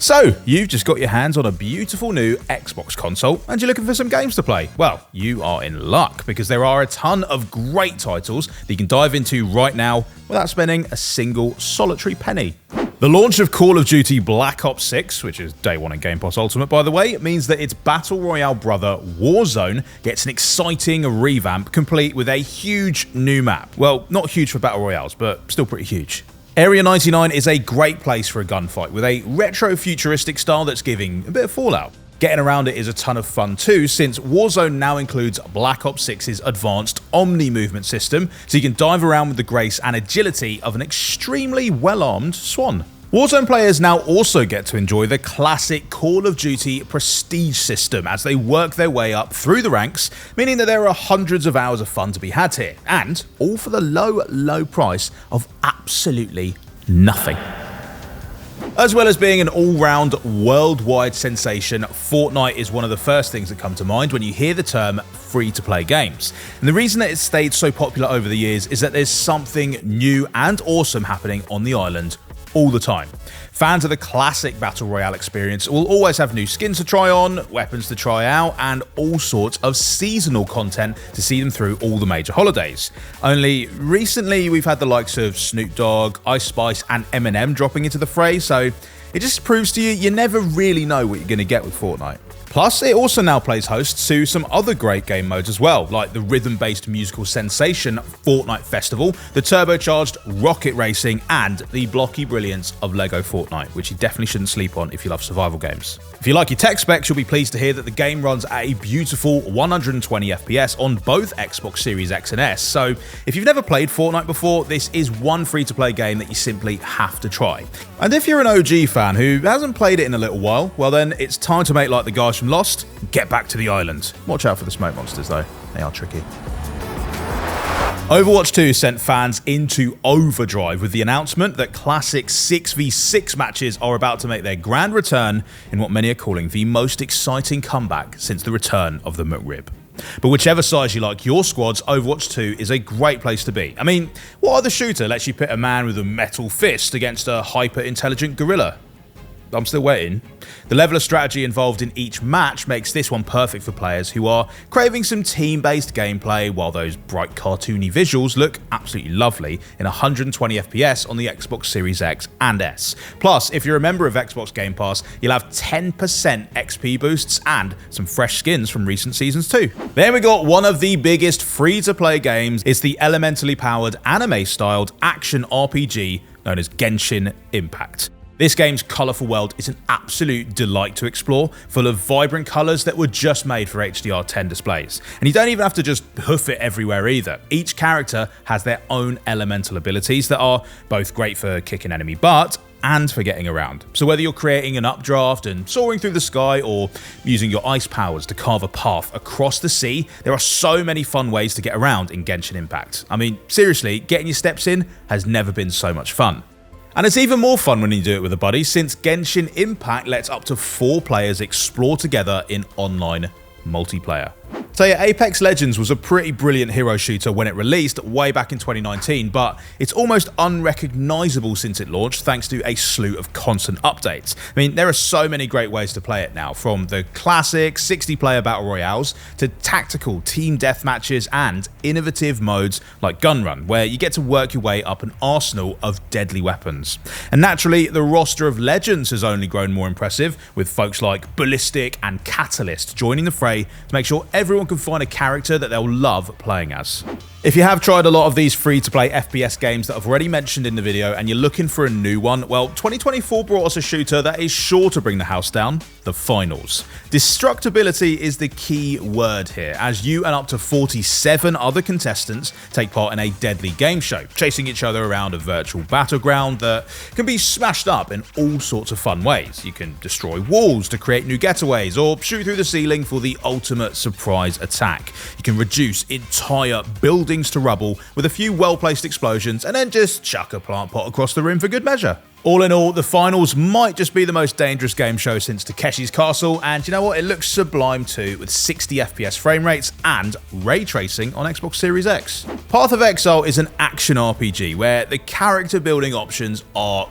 So, you've just got your hands on a beautiful new Xbox console and you're looking for some games to play. Well, you are in luck because there are a ton of great titles that you can dive into right now without spending a single solitary penny. The launch of Call of Duty Black Ops 6, which is day one in Game Pass Ultimate by the way, means that its Battle Royale brother Warzone gets an exciting revamp complete with a huge new map. Well, not huge for Battle Royales, but still pretty huge. Area 99 is a great place for a gunfight with a retro-futuristic style that's giving a bit of Fallout. Getting around it is a ton of fun too, since Warzone now includes Black Ops 6's advanced Omni movement system, so you can dive around with the grace and agility of an extremely well-armed swan. Warzone players now also get to enjoy the classic Call of Duty prestige system as they work their way up through the ranks, meaning that there are hundreds of hours of fun to be had here, and all for the low price of absolutely nothing. As well as being an all-round worldwide sensation, Fortnite is one of the first things that come to mind when you hear the term free-to-play games. And the reason that it's stayed so popular over the years is that there's something new and awesome happening on the island all the time. Fans of the classic Battle Royale experience will always have new skins to try on, weapons to try out, and all sorts of seasonal content to see them through all the major holidays. Only recently we've had the likes of Snoop Dogg, Ice Spice, and Eminem dropping into the fray, so it just proves to you never really know what you're going to get with Fortnite. Plus, it also now plays host to some other great game modes as well, like the rhythm-based musical sensation Fortnite Festival, the turbocharged rocket racing, and the blocky brilliance of LEGO Fortnite, which you definitely shouldn't sleep on if you love survival games. If you like your tech specs, you'll be pleased to hear that the game runs at a beautiful 120 FPS on both Xbox Series X and S, so if you've never played Fortnite before, this is one free-to-play game that you simply have to try. And if you're an OG fan who hasn't played it in a little while, well then it's time to make like the guys from Lost, get back to the island. Watch out for the smoke monsters though, they are tricky. Overwatch 2 sent fans into overdrive with the announcement that classic 6v6 matches are about to make their grand return in what many are calling the most exciting comeback since the return of the McRib. But whichever size you like your squads, Overwatch 2 is a great place to be. I mean, what other shooter lets you pit a man with a metal fist against a hyper-intelligent gorilla? I'm still waiting. The level of strategy involved in each match makes this one perfect for players who are craving some team-based gameplay, while those bright cartoony visuals look absolutely lovely in 120 FPS on the Xbox Series X and S. Plus, if you're a member of Xbox Game Pass, you'll have 10% XP boosts and some fresh skins from recent seasons too. Then we got one of the biggest free-to-play games. It's the elementally powered anime-styled action RPG known as Genshin Impact. This game's colourful world is an absolute delight to explore, full of vibrant colours that were just made for HDR10 displays. And you don't even have to just hoof it everywhere either. Each character has their own elemental abilities that are both great for kicking enemy butt and for getting around. So whether you're creating an updraft and soaring through the sky or using your ice powers to carve a path across the sea, there are so many fun ways to get around in Genshin Impact. I mean, seriously, getting your steps in has never been so much fun. And it's even more fun when you do it with a buddy, since Genshin Impact lets up to 4 players explore together in online multiplayer. So yeah, Apex Legends was a pretty brilliant hero shooter when it released way back in 2019, but it's almost unrecognizable since it launched thanks to a slew of constant updates. I mean, there are so many great ways to play it now, from the classic 60-player battle royales to tactical team deathmatches and innovative modes like Gun Run, where you get to work your way up an arsenal of deadly weapons. And naturally, the roster of legends has only grown more impressive, with folks like Ballistic and Catalyst joining the fray to make sure everyone can find a character that they'll love playing as. If you have tried a lot of these free-to-play FPS games that I've already mentioned in the video and you're looking for a new one, well, 2024 brought us a shooter that is sure to bring the house down: the finals. Destructibility is the key word here, as you and up to 47 other contestants take part in a deadly game show, chasing each other around a virtual battleground that can be smashed up in all sorts of fun ways. You can destroy walls to create new getaways, or shoot through the ceiling for the ultimate surprise attack. You can reduce entire buildings to rubble with a few well-placed explosions and then just chuck a plant pot across the room for good measure. All in all, the finals might just be the most dangerous game show since Takeshi's Castle, and you know what, it looks sublime too, with 60 FPS frame rates and ray tracing on Xbox Series X. Path of Exile is an action RPG where the character building options are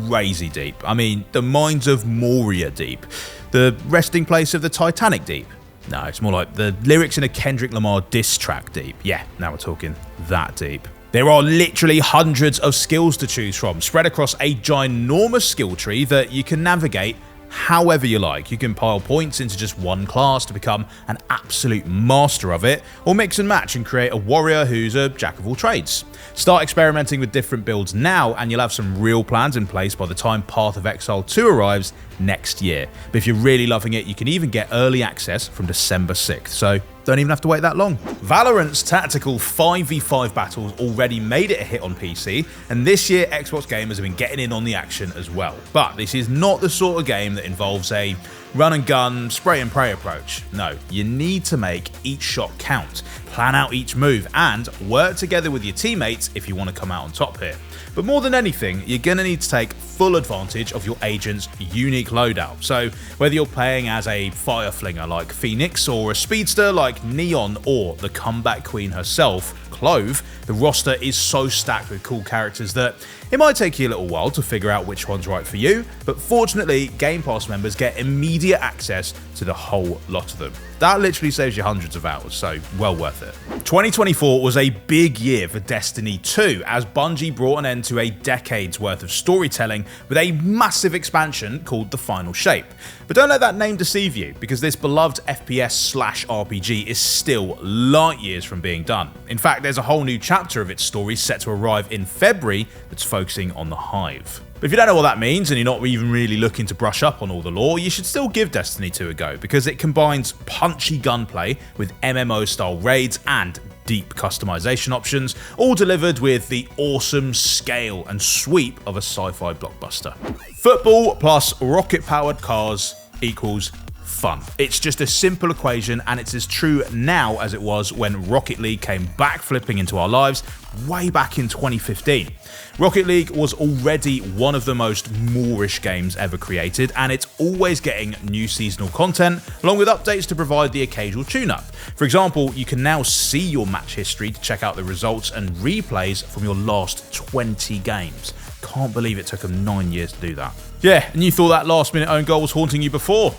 crazy deep. I mean, the mines of Moria deep. The resting place of the Titanic deep. No, it's more like the lyrics in a Kendrick Lamar diss track deep. Yeah, now we're talking that deep. There are literally hundreds of skills to choose from, spread across a ginormous skill tree that you can navigate however you like. You can pile points into just one class to become an absolute master of it, or mix and match and create a warrior who's a jack of all trades. Start experimenting with different builds now and you'll have some real plans in place by the time Path of Exile 2 arrives next year. But if you're really loving it, you can even get early access from December 6th, so don't even have to wait that long. Valorant's tactical 5v5 battles already made it a hit on PC, and this year Xbox gamers have been getting in on the action as well. But this is not the sort of game that involves a run and gun, spray and pray approach. No, you need to make each shot count, plan out each move, and work together with your teammates if you want to come out on top here. But more than anything, you're going to need to take full advantage of your agent's unique loadout. So whether you're playing as a fire flinger like Phoenix, or a speedster like Neon, or the comeback queen herself, Clove, the roster is so stacked with cool characters that it might take you a little while to figure out which one's right for you, but fortunately, Game Pass members get immediate access to the whole lot of them. That literally saves you hundreds of hours, so well worth it. 2024 was a big year for Destiny 2, as Bungie brought an end to a decade's worth of storytelling with a massive expansion called The Final Shape. But don't let that name deceive you, because this beloved FPS/RPG is still light years from being done. In fact, there's a whole new chapter of its story set to arrive in February that's focusing on the Hive. But if you don't know what that means and you're not even really looking to brush up on all the lore, you should still give Destiny 2 a go, because it combines punchy gunplay with MMO-style raids and deep customization options, all delivered with the awesome scale and sweep of a sci-fi blockbuster. Football plus rocket-powered cars equals fun. It's just a simple equation, and it's as true now as it was when Rocket League came back flipping into our lives way back in 2015. Rocket League was already one of the most Moorish games ever created, and it's always getting new seasonal content, along with updates to provide the occasional tune-up. For example, you can now see your match history to check out the results and replays from your last 20 games. Can't believe it took them 9 years to do that. Yeah, and you thought that last-minute own goal was haunting you before?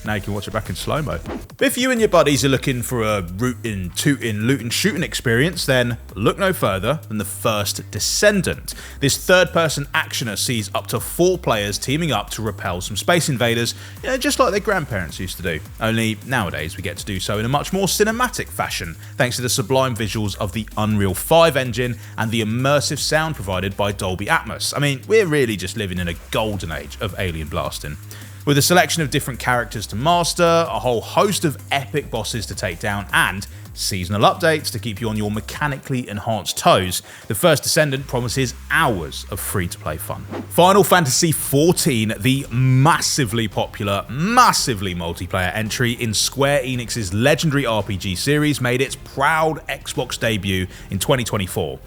Now you can watch it back in slow-mo. If you and your buddies are looking for a rootin', tootin', lootin', shootin' experience, then look no further than the First Descendant. This third-person actioner sees up to 4 players teaming up to repel some space invaders, just like their grandparents used to do. Only nowadays we get to do so in a much more cinematic fashion, thanks to the sublime visuals of the Unreal 5 engine and the immersive sound provided by Dolby Atmos. I mean, we're really just living in a golden age of alien blasting. With a selection of different characters to master, a whole host of epic bosses to take down, and seasonal updates to keep you on your mechanically enhanced toes, the First Descendant promises hours of free-to-play fun. Final Fantasy XIV, the massively popular, massively multiplayer entry in Square Enix's legendary RPG series, made its proud Xbox debut in 2024.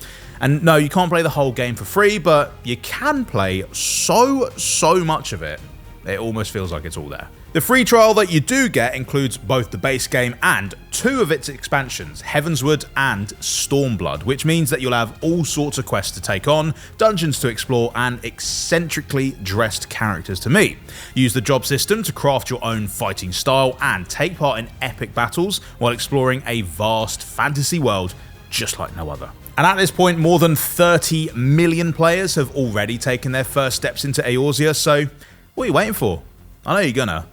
And no, you can't play the whole game for free, but you can play so much of it, it almost feels like it's all there. The free trial that you do get includes both the base game and 2 of its expansions, Heavensward and Stormblood, which means that you'll have all sorts of quests to take on, dungeons to explore, and eccentrically dressed characters to meet. Use the job system to craft your own fighting style and take part in epic battles while exploring a vast fantasy world just like no other. And at this point, more than 30 million players have already taken their first steps into Eorzea, so what are you waiting for? I know you're gonna.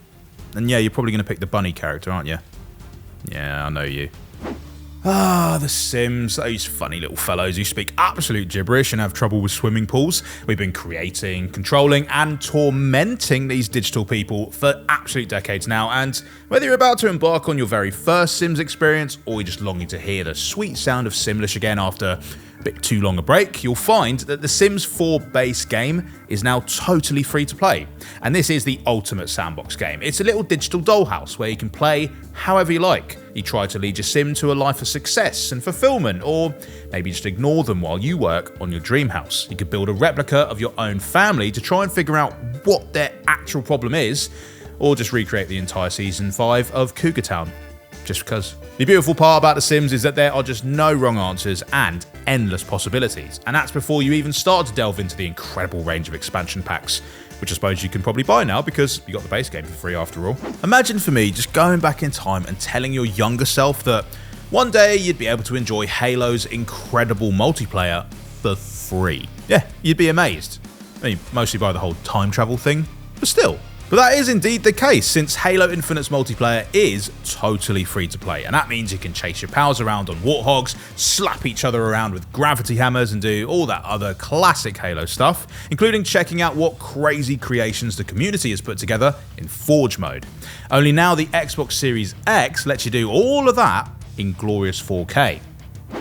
And yeah, you're probably gonna pick the bunny character, aren't you? Yeah, I know you. The Sims, those funny little fellows who speak absolute gibberish and have trouble with swimming pools. We've been creating, controlling, and tormenting these digital people for absolute decades now, and whether you're about to embark on your very first Sims experience, or you're just longing to hear the sweet sound of Simlish again after a bit too long a break, you'll find that the Sims 4 base game is now totally free to play. And this is the ultimate sandbox game. It's a little digital dollhouse where you can play however you like. You try to lead your sim to a life of success and fulfillment, or maybe just ignore them while you work on your dream house. You could build a replica of your own family to try and figure out what their actual problem is, or just recreate the entire season 5 of Cougar Town. just because. The beautiful part about The Sims is that there are just no wrong answers and endless possibilities, and that's before you even start to delve into the incredible range of expansion packs, which I suppose you can probably buy now because you got the base game for free after all. Imagine for me just going back in time and telling your younger self that one day you'd be able to enjoy Halo's incredible multiplayer for free. Yeah, you'd be amazed. I mean, mostly by the whole time travel thing, but still. But that is indeed the case, since Halo Infinite's multiplayer is totally free to play, and that means you can chase your pals around on warthogs, slap each other around with gravity hammers, and do all that other classic Halo stuff, including checking out what crazy creations the community has put together in Forge mode. Only now the Xbox Series X lets you do all of that in glorious 4K.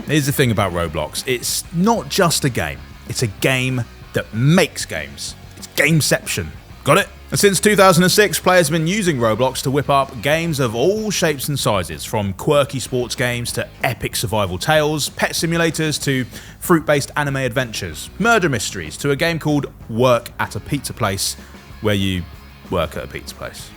Here's the thing about Roblox, it's not just a game, it's a game that makes games. It's gameception. Got it? And since 2006, players have been using Roblox to whip up games of all shapes and sizes, from quirky sports games to epic survival tales, pet simulators to fruit-based anime adventures, murder mysteries to a game called Work at a Pizza Place, where you work at a pizza place.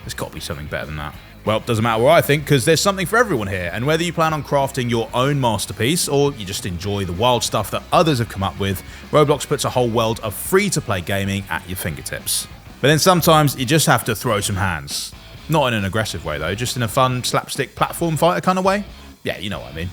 There's got to be something better than that. Well, it doesn't matter what I think, because there's something for everyone here, and whether you plan on crafting your own masterpiece or you just enjoy the wild stuff that others have come up with, Roblox puts a whole world of free-to-play gaming at your fingertips. But then sometimes you just have to throw some hands. Not in an aggressive way though, just in a fun slapstick platform fighter kind of way. Yeah, you know what I mean.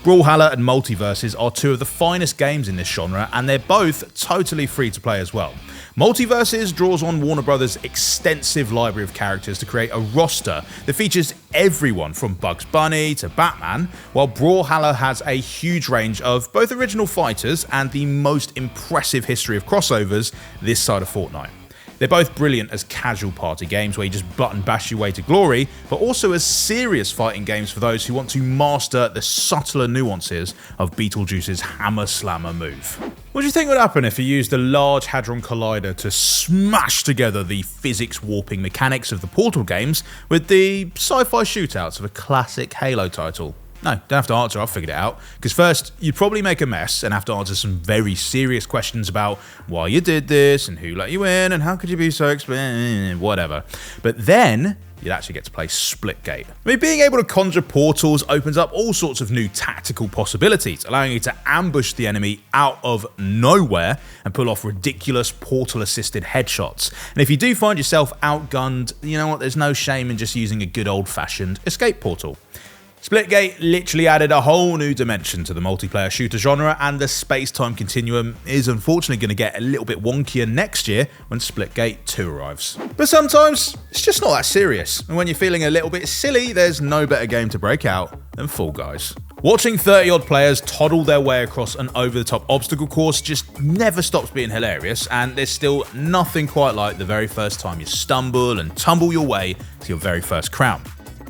Brawlhalla and Multiverses are two of the finest games in this genre, and they're both totally free to play as well. Multiverses draws on Warner Bros.' extensive library of characters to create a roster that features everyone from Bugs Bunny to Batman, while Brawlhalla has a huge range of both original fighters and the most impressive history of crossovers this side of Fortnite. They're both brilliant as casual party games where you just button bash your way to glory, but also as serious fighting games for those who want to master the subtler nuances of Beetlejuice's Hammer Slammer move. What do you think would happen if you used the Large Hadron Collider to smash together the physics warping mechanics of the Portal games with the sci-fi shootouts of a classic Halo title? No, don't have to answer, I've figured it out. Because first, you'd probably make a mess and have to answer some very serious questions about why you did this, and who let you in, and how could you be so expensive, whatever. But then, you'd actually get to play Splitgate. I mean, being able to conjure portals opens up all sorts of new tactical possibilities, allowing you to ambush the enemy out of nowhere and pull off ridiculous portal-assisted headshots. And if you do find yourself outgunned, you know what, there's no shame in just using a good old-fashioned escape portal. Splitgate literally added a whole new dimension to the multiplayer shooter genre, and the space-time continuum is unfortunately going to get a little bit wonkier next year when Splitgate 2 arrives. But sometimes, it's just not that serious, and when you're feeling a little bit silly, there's no better game to break out than Fall Guys. Watching 30-odd players toddle their way across an over-the-top obstacle course just never stops being hilarious, and there's still nothing quite like the very first time you stumble and tumble your way to your very first crown.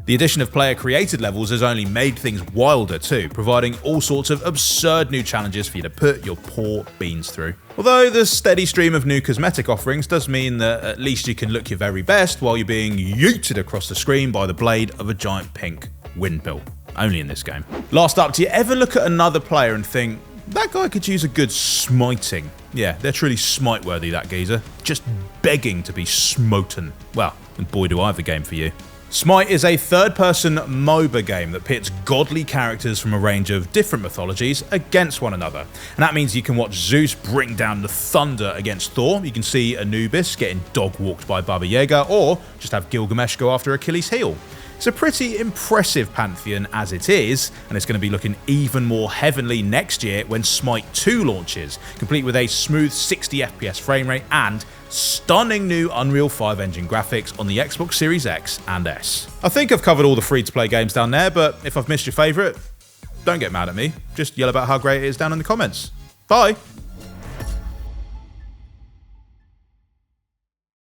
The addition of player-created levels has only made things wilder too, providing all sorts of absurd new challenges for you to put your poor beans through. Although the steady stream of new cosmetic offerings does mean that at least you can look your very best while you're being yeeted across the screen by the blade of a giant pink windmill. Only in this game. Last up, do you ever look at another player and think, that guy could use a good smiting? Yeah, they're truly smite-worthy, that geezer. Just begging to be smoten. Well, and boy do I have a game for you. Smite is a third-person MOBA game that pits godly characters from a range of different mythologies against one another. And that means you can watch Zeus bring down the thunder against Thor, you can see Anubis getting dog-walked by Baba Yaga, or just have Gilgamesh go after Achilles' heel. It's a pretty impressive pantheon as it is, and it's going to be looking even more heavenly next year when Smite 2 launches, complete with a smooth 60 FPS frame rate and stunning new Unreal 5 engine graphics on the Xbox Series X and S. I think I've covered all the free-to-play games down there, but if I've missed your favourite, don't get mad at me. Just yell about how great it is down in the comments. Bye!